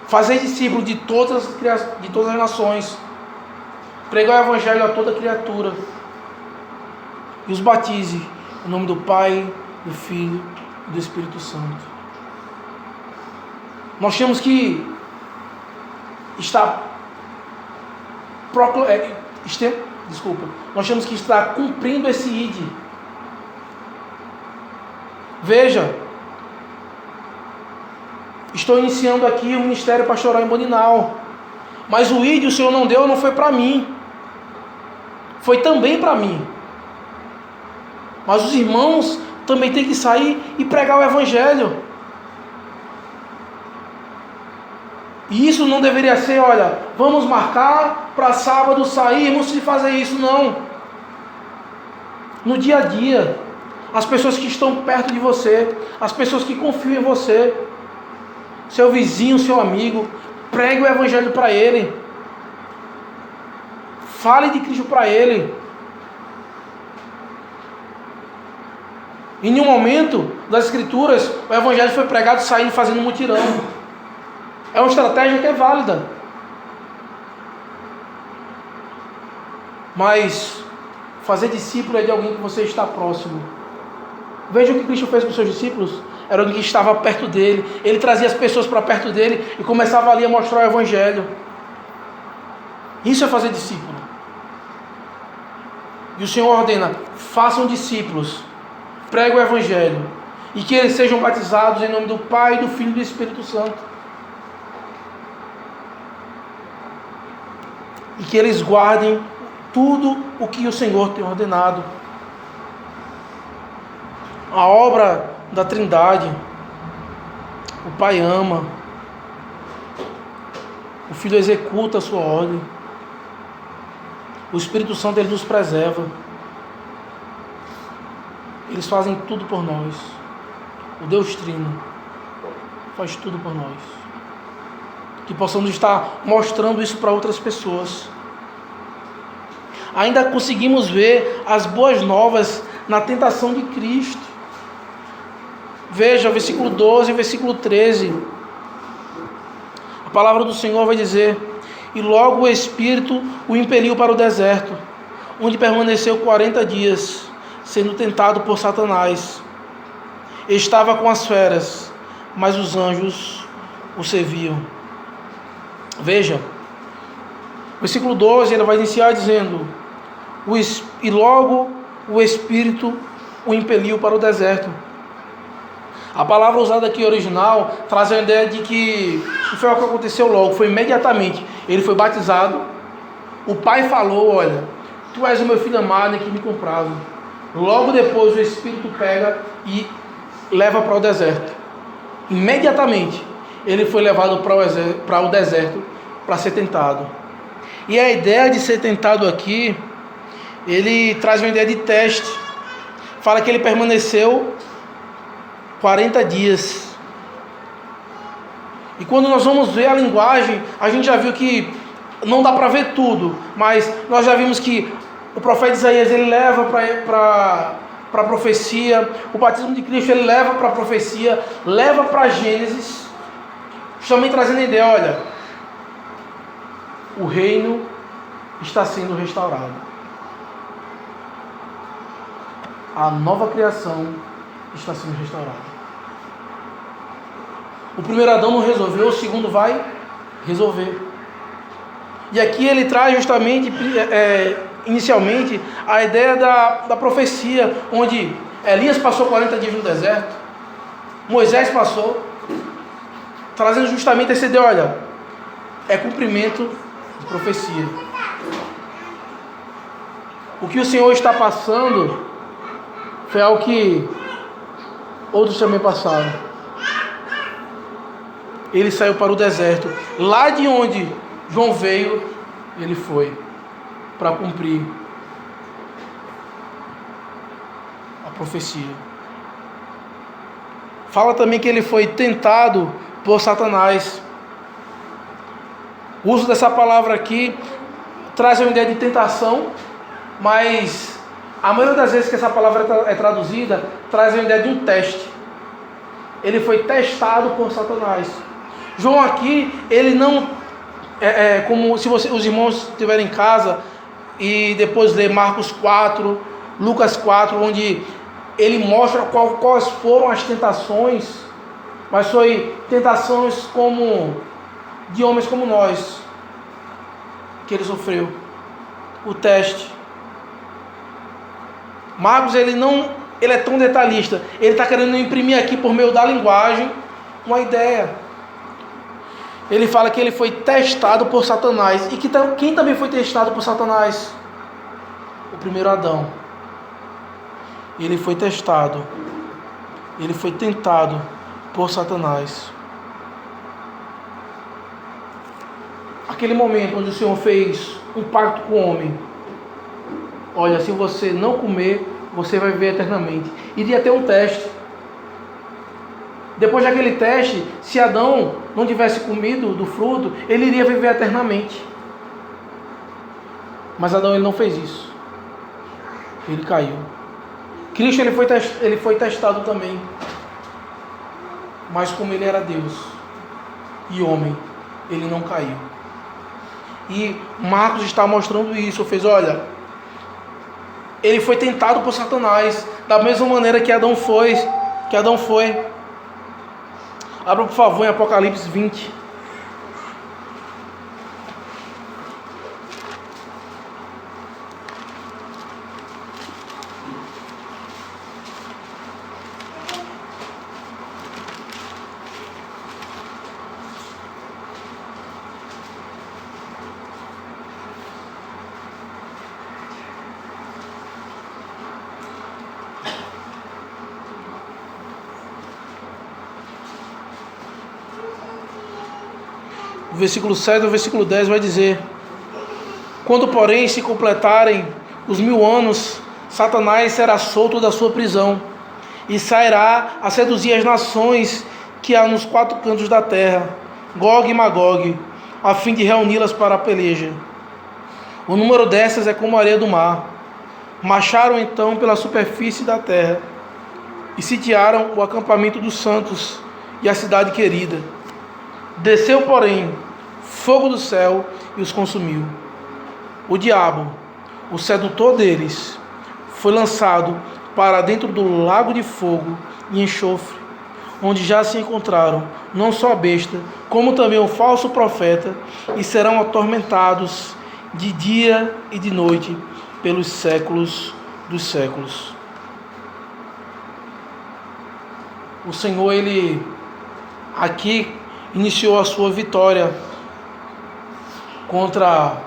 Speaker 1: Fazer discípulos de todas as nações, pregar o Evangelho a toda criatura, e os batize em nome do Pai, do Filho e do Espírito Santo. Nós temos que nós temos que estar cumprindo esse ID. Veja, estou iniciando aqui o ministério pastoral em Boninal, mas o ID o Senhor não deu, não foi para mim, foi também para mim. Mas os irmãos também têm que sair e pregar o Evangelho. E isso não deveria ser, olha, vamos marcar para sábado sairmos e fazer isso, não. No dia a dia, as pessoas que estão perto de você, as pessoas que confiam em você, seu vizinho, seu amigo, pregue o Evangelho para ele. Fale de Cristo para ele. Em nenhum momento das Escrituras, o Evangelho foi pregado saindo fazendo mutirão. É uma estratégia que é válida. Mas fazer discípulo é de alguém que você está próximo. Veja o que Cristo fez com os seus discípulos. Era alguém que estava perto dele. Ele trazia as pessoas para perto dele e começava ali a mostrar o Evangelho. Isso é fazer discípulo. E o Senhor ordena: façam discípulos, preguem o Evangelho, e que eles sejam batizados em nome do Pai, do Filho e do Espírito Santo. E que eles guardem tudo o que o Senhor tem ordenado. A obra da Trindade: o Pai ama, o Filho executa a sua ordem, o Espírito Santo ele nos preserva. Eles fazem tudo por nós. O Deus Trino faz tudo por nós. Que possamos estar mostrando isso para outras pessoas. Ainda conseguimos ver as boas novas na tentação de Cristo. Veja, versículo 12 e versículo 13. A palavra do Senhor vai dizer: e logo o Espírito o impeliu para o deserto, onde permaneceu 40 dias, sendo tentado por Satanás. Estava com as feras, mas os anjos o serviam. Veja, versículo 12, ele vai iniciar dizendo: e logo o Espírito o impeliu para o deserto. A palavra usada aqui original traz a ideia de que não foi o que aconteceu logo, foi imediatamente. Ele foi batizado, o Pai falou: olha, tu és o meu filho amado em que me comprazo. Logo depois o Espírito pega e leva para o deserto. Imediatamente ele foi levado para o deserto para ser tentado. E a ideia de ser tentado aqui, ele traz uma ideia de teste. Fala que ele permaneceu 40 dias. E quando nós vamos ver a linguagem, a gente já viu que não dá para ver tudo, mas nós já vimos que o profeta Isaías ele leva para a profecia, o batismo de Cristo ele leva para a profecia, leva para Gênesis, justamente trazendo a ideia: olha, o reino está sendo restaurado. a nova criação está sendo restaurada. O primeiro Adão não resolveu, o segundo vai resolver. E aqui ele traz justamente, inicialmente, a ideia da profecia, onde Elias passou 40 dias no deserto, Moisés passou, trazendo justamente essa ideia, olha, é cumprimento de profecia. O que o Senhor está passando foi algo que outros também passaram. Ele saiu para o deserto. Lá de onde João veio, ele foi para cumprir a profecia. Fala também que ele foi tentado por Satanás. O uso dessa palavra aqui traz uma ideia de tentação, mas a maioria das vezes que essa palavra é traduzida, traz a ideia de um teste. Ele foi testado por Satanás. João aqui, ele não... como se os irmãos estiverem em casa e depois ler Marcos 4, Lucas 4, onde ele mostra quais foram as tentações, mas foi tentações como de homens como nós, que ele sofreu. O teste. Marcos, ele é tão detalhista. Ele está querendo imprimir aqui, por meio da linguagem, uma ideia. Ele fala que ele foi testado por Satanás. E quem também foi testado por Satanás? O primeiro Adão. Ele foi testado. Ele foi tentado por Satanás. Aquele momento onde o Senhor fez um pacto com o homem. Olha, se você não comer, você vai viver eternamente. Iria ter um teste. Depois daquele teste, se Adão não tivesse comido do fruto, ele iria viver eternamente. Mas Adão, ele não fez isso. Ele caiu. Cristo, ele foi testado também. Mas como ele era Deus e homem, ele não caiu. E Marcos está mostrando isso. Fez, olha, ele foi tentado por Satanás, da mesma maneira que Adão foi. Abra, por favor, em Apocalipse 20. O versículo 7 ao versículo 10 vai dizer: quando, porém, se completarem os 1000 anos, Satanás será solto da sua prisão e sairá a seduzir as nações que há nos 4 cantos da terra, Gog e Magog, a fim de reuni-las para a peleja. O número dessas é como a areia do mar. Marcharam então pela superfície da terra e sitiaram o acampamento dos santos e a cidade querida. Desceu, porém, fogo do céu e os consumiu. O diabo, o sedutor deles, foi lançado para dentro do lago de fogo e enxofre, onde já se encontraram não só a besta, como também o falso profeta, e serão atormentados de dia e de noite pelos séculos dos séculos. O Senhor, ele aqui iniciou a sua vitória contra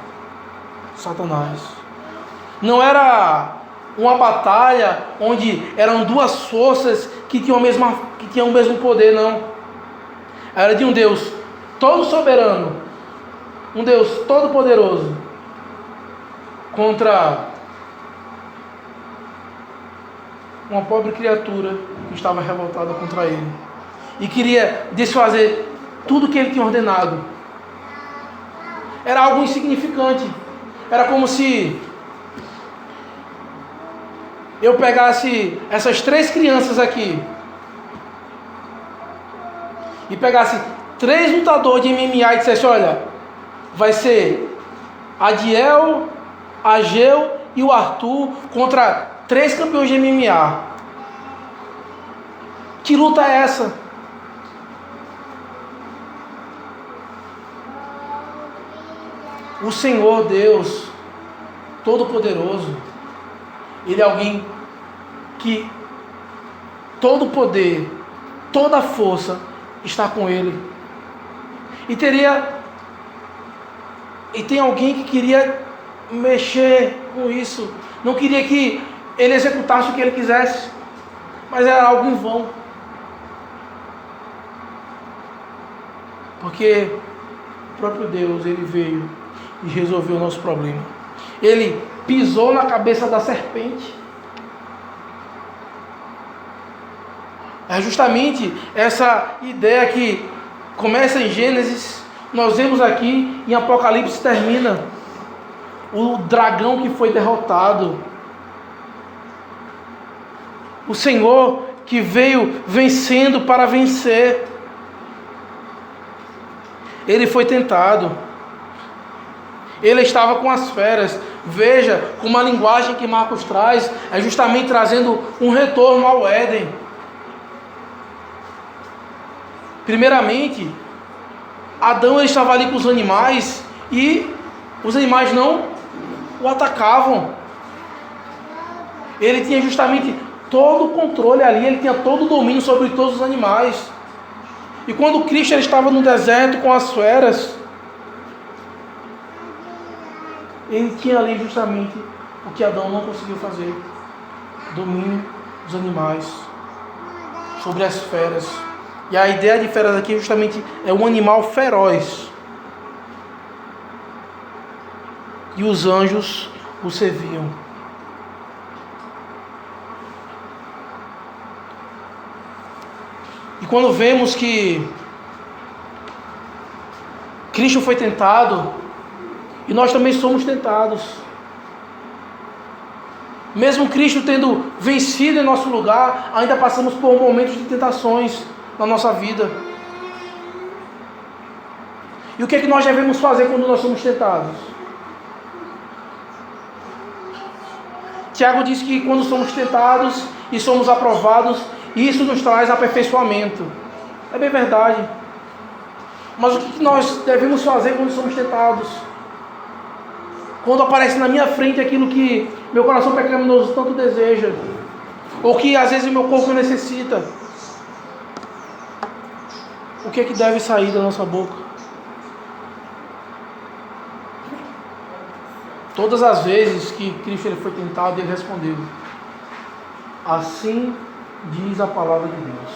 Speaker 1: Satanás. Não era uma batalha onde eram duas forças que tinham o mesmo poder, não. Era de um Deus todo soberano, um Deus todo poderoso, contra uma pobre criatura que estava revoltada contra ele e queria desfazer tudo que ele tinha ordenado. Era algo insignificante. Era como se eu pegasse essas 3 crianças aqui e pegasse 3 lutadores de MMA e dissesse: olha, vai ser Adiel, Ageu e o Arthur contra 3 campeões de MMA. Que luta é essa? O Senhor Deus Todo-Poderoso, Ele é alguém que todo o poder, toda a força está com Ele. E tem alguém que queria mexer com isso, não queria que Ele executasse o que Ele quisesse, mas era algo em vão. Porque o próprio Deus, Ele veio e resolveu o nosso problema. Ele pisou na cabeça da serpente. É justamente essa ideia que começa em Gênesis, nós vemos aqui em Apocalipse termina. O dragão que foi derrotado. O Senhor que veio vencendo para vencer. Ele foi tentado. Ele estava com as feras. Veja como a linguagem que Marcos traz é justamente trazendo um retorno ao Éden. Primeiramente, Adão ele estava ali com os animais e os animais não o atacavam. Ele tinha justamente todo o controle ali, ele tinha todo o domínio sobre todos os animais. E quando Cristo ele estava no deserto com as feras, ele tinha ali justamente o que Adão não conseguiu fazer: domínio dos animais sobre as feras. E a ideia de feras aqui justamente é um animal feroz. E os anjos o serviam. E quando vemos que Cristo foi tentado, e nós também somos tentados. Mesmo Cristo tendo vencido em nosso lugar, ainda passamos por momentos de tentações na nossa vida. E o que é que nós devemos fazer quando nós somos tentados? Tiago diz que quando somos tentados e somos aprovados, isso nos traz aperfeiçoamento. É bem verdade. Mas o que nós devemos fazer quando somos tentados? Quando aparece na minha frente aquilo que meu coração pecaminoso tanto deseja, ou que às vezes o meu corpo necessita, o que é que deve sair da nossa boca? Todas as vezes que Cristo ele foi tentado, ele respondeu: assim diz a palavra de Deus.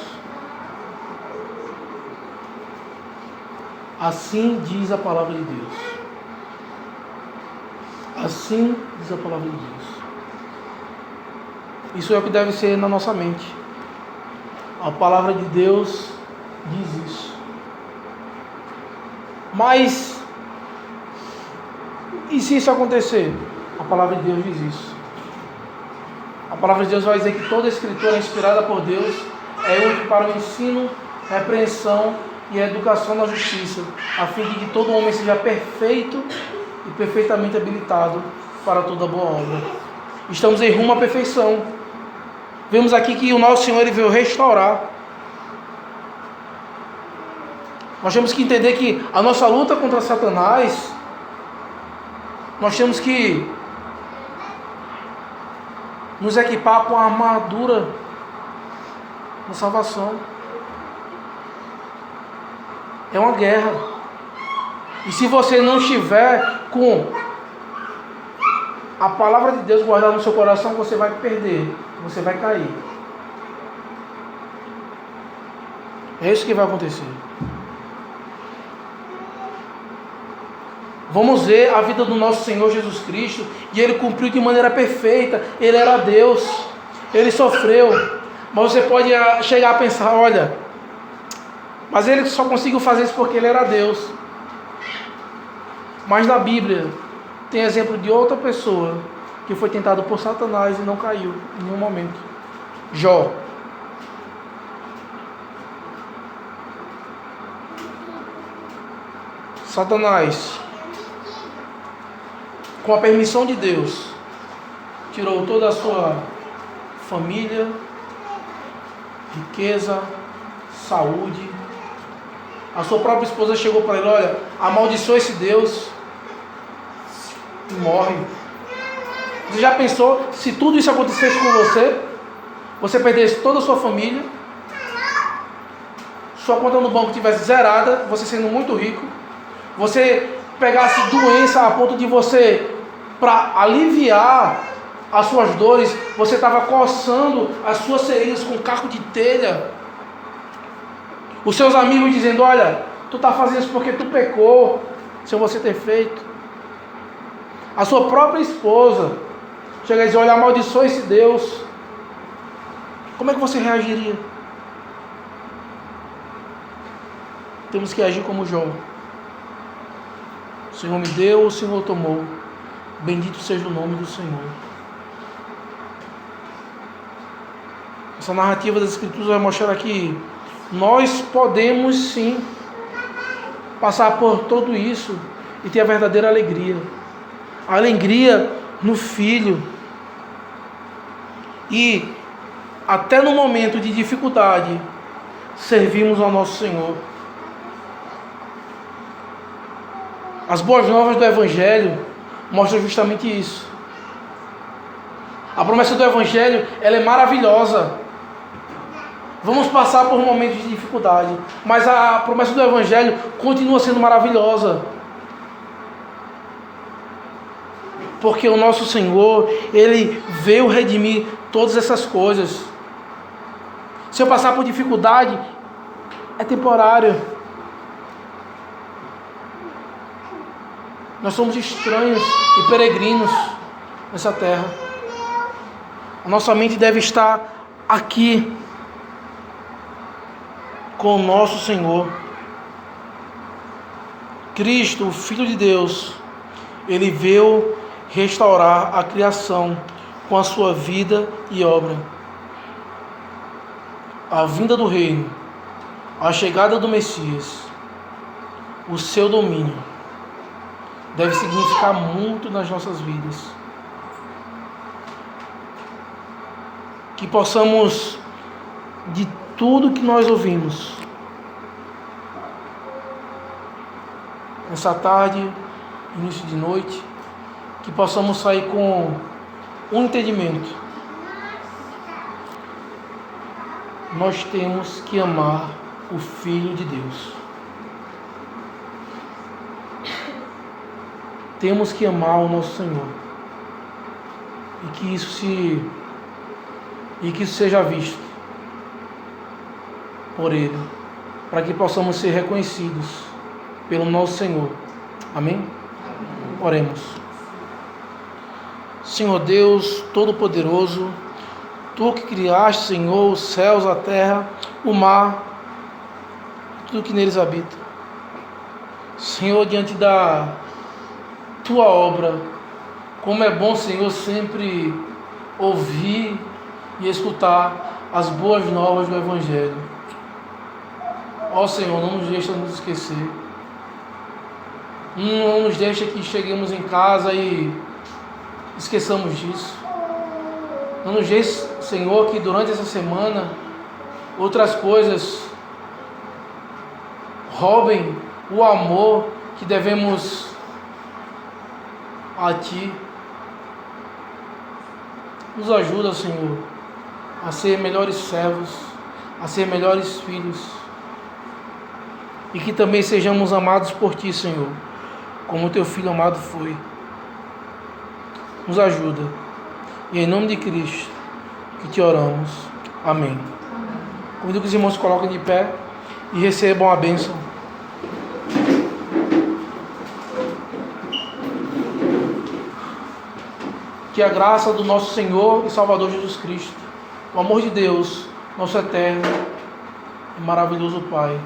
Speaker 1: Assim diz a palavra de Deus. Assim diz a palavra de Deus. Isso é o que deve ser na nossa mente. A palavra de Deus diz isso. Mas, e se isso acontecer? A palavra de Deus diz isso. A palavra de Deus vai dizer que toda escritura inspirada por Deus é útil para o ensino, repreensão e a educação na justiça, a fim de que todo homem seja perfeito e perfeitamente habilitado para toda boa obra. Estamos em rumo à perfeição. Vemos aqui que o nosso Senhor ele veio restaurar. Nós temos que entender que a nossa luta contra Satanás, nós temos que nos equipar com a armadura da salvação. É uma guerra. E se você não estiver com a palavra de Deus guardada no seu coração, você vai perder, você vai cair. É isso que vai acontecer. Vamos ver a vida do nosso Senhor Jesus Cristo, e Ele cumpriu de maneira perfeita. Ele era Deus, Ele sofreu. Mas você pode chegar a pensar: olha, mas Ele só conseguiu fazer isso porque Ele era Deus. Mas na Bíblia tem exemplo de outra pessoa que foi tentado por Satanás e não caiu em nenhum momento. Jó. Satanás, com a permissão de Deus, tirou toda a sua família, riqueza, saúde. A sua própria esposa chegou para ele: olha, amaldiçoa esse Deus e morre. Você já pensou se tudo isso acontecesse com você? Você perdesse toda a sua família, sua conta no banco tivesse zerada, você sendo muito rico, você pegasse doença a ponto de você, para aliviar as suas dores, você estava coçando as suas feridas com caco de telha. Os seus amigos dizendo: olha, tu está fazendo isso porque tu pecou, sem você ter feito. A sua própria esposa chega a dizer: olha, amaldiçoa esse Deus. Como é que você reagiria? Temos que agir como Jó. O Senhor me deu, o Senhor tomou. Bendito seja o nome do Senhor. Essa narrativa das Escrituras vai mostrar que nós podemos sim passar por tudo isso e ter a verdadeira alegria. A alegria no Filho. E até no momento de dificuldade, servimos ao nosso Senhor. As boas novas do Evangelho mostram justamente isso. A promessa do Evangelho, ela é maravilhosa. Vamos passar por momentos de dificuldade, mas a promessa do Evangelho continua sendo maravilhosa. Porque o nosso Senhor, Ele veio redimir todas essas coisas. Se eu passar por dificuldade, é temporário. Nós somos estranhos e peregrinos nessa terra. A nossa mente deve estar aqui com o nosso Senhor. Cristo, o Filho de Deus, Ele veio restaurar a criação com a sua vida e obra. A vinda do reino, a chegada do Messias, o seu domínio, deve significar muito nas nossas vidas. Que possamos, de tudo que nós ouvimos, nessa tarde, início de noite, que possamos sair com um entendimento. Nós temos que amar o Filho de Deus. Temos que amar o nosso Senhor. E que isso seja visto por Ele, para que possamos ser reconhecidos pelo nosso Senhor. Amém? Oremos. Senhor Deus Todo-Poderoso, Tu que criaste, Senhor, os céus, a terra, o mar, tudo que neles habita. Senhor, diante da Tua obra, como é bom, Senhor, sempre ouvir e escutar as boas novas do Evangelho. Ó Senhor, não nos deixa nos esquecer. Não nos deixa que cheguemos em casa e esqueçamos disso. Não nos deixe, Senhor, que durante essa semana outras coisas roubem o amor que devemos a Ti. Nos ajuda, Senhor, a ser melhores servos, a ser melhores filhos, e que também sejamos amados por Ti, Senhor, como Teu Filho amado foi. Nos ajuda, e em nome de Cristo que Te oramos. Amém. Convido que os irmãos se coloquem de pé e recebam a bênção. Que a graça do nosso Senhor e Salvador Jesus Cristo, o amor de Deus, nosso eterno e maravilhoso Pai,